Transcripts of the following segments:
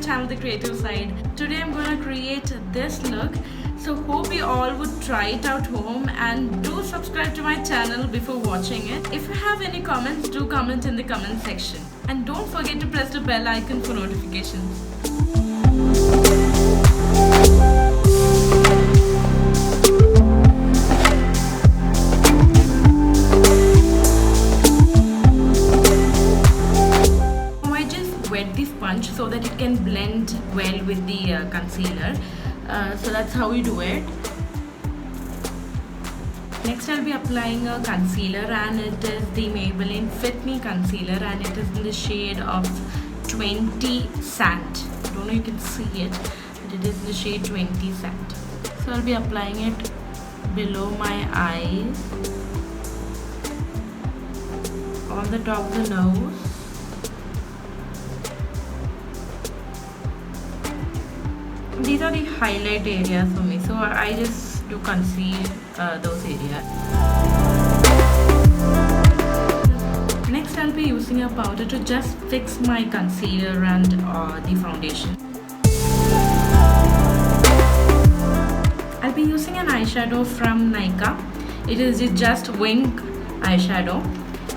channel The Creative Side. Today I'm going to create this look. So hope you all would try it out home and do subscribe to my channel before watching it. If you have any comments, do comment in the comment section. And don't forget to press the bell icon for notifications. So that it can blend well with the concealer. So that's how we do it. Next I'll be applying a concealer, and it is the Maybelline Fit Me concealer, and it is in the shade of 20 Sand. I don't know if you can see it, but it is the shade 20 Sand. So I'll be applying it below my eyes, on the top of the nose, these are the highlight areas for me, so I just do conceal those areas. Next I'll be using a powder to just fix my concealer and the foundation. I'll be using an eyeshadow from Nykaa. It is the Just Wing eyeshadow,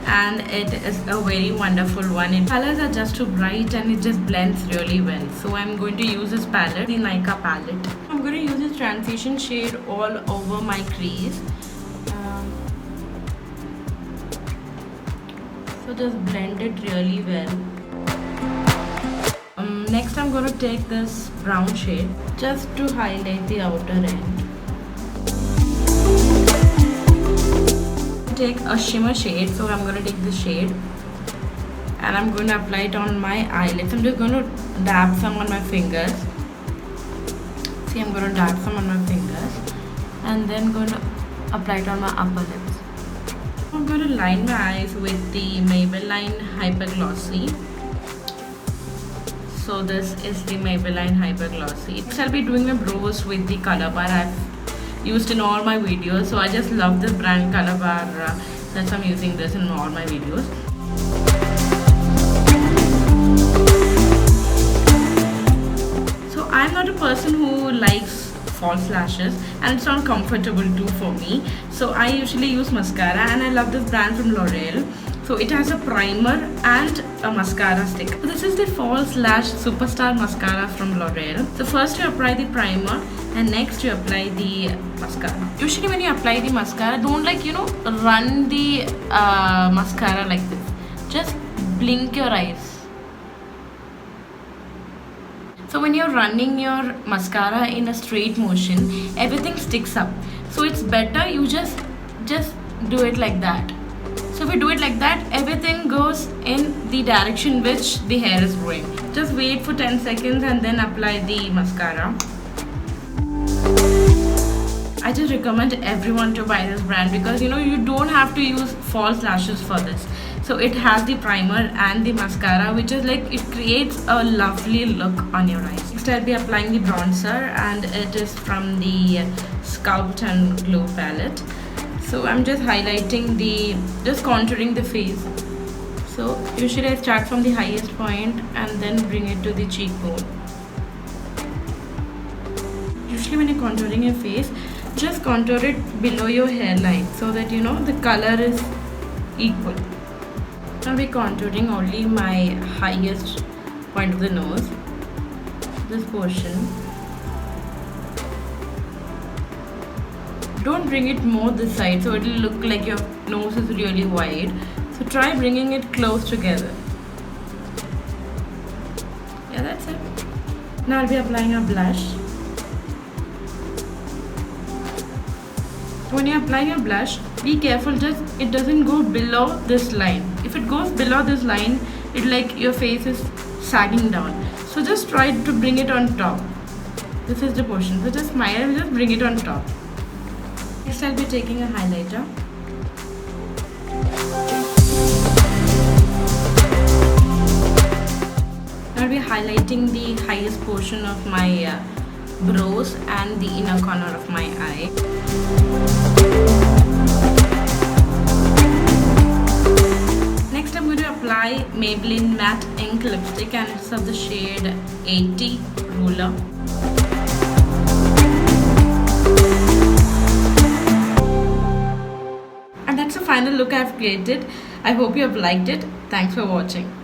and it is a very wonderful one. Its colors are just too bright and it just blends really well. So I'm going to use this palette, the Nykaa palette. I'm going to use this transition shade all over my crease. So just blend it really well. Next I'm going to take this brown shade just to highlight the outer end. Take a shimmer shade, so I'm going to take this shade and I'm going to apply it on my eyelids. I'm just going to dab some on my fingers. See, I'm going to dab some on my fingers and then going to apply it on my upper lips. I'm going to line my eyes with the Maybelline Hyper Glossy. So this is the Maybelline Hyper Glossy. Next I'll be doing my brows with the color bar I've used in all my videos. So I just love this brand color bar. That's why I'm using this in all my videos. So I'm not a person who likes false lashes, and it's not comfortable too for me. So I usually use mascara, and I love this brand from L'Oreal. So it has a primer and a mascara stick. So this is the False Lash Superstar Mascara from L'Oreal. So first you apply the primer and next you apply the mascara. Usually when you apply the mascara, don't run the mascara like this. Just blink your eyes. So when you're running your mascara in a straight motion, everything sticks up. So it's better you just do it like that. So if you do it like that, everything goes in the direction which the hair is growing. Just wait for 10 seconds and then apply the mascara. I just recommend everyone to buy this brand because you don't have to use false lashes for this. So it has the primer and the mascara, which is like, it creates a lovely look on your eyes. Next I'll be applying the bronzer, and it is from the Sculpt and Glow palette. So I'm just highlighting just contouring the face. So usually I start from the highest point and then bring it to the cheekbone. Usually when you're contouring your face, just contour it below your hairline so that the color is equal. I'll be contouring only my highest point of the nose, this portion. Don't bring it more this side, so it will look like your nose is really wide. So try bringing it close together. Yeah, that's it. Now I'll be applying a blush. When you're applying a blush, be careful it doesn't go below this line. If it goes below this line, it's like your face is sagging down. So just try to bring it on top. This is the portion. So just smile and just bring it on top. Next I'll be taking a highlighter. I'll be highlighting the highest portion of my brows and the inner corner of my eye. Next I'm going to apply Maybelline Matte Ink Lipstick, and it's of the shade 80 Ruler. And that's the final look I've created. I hope you have liked it. Thanks for watching.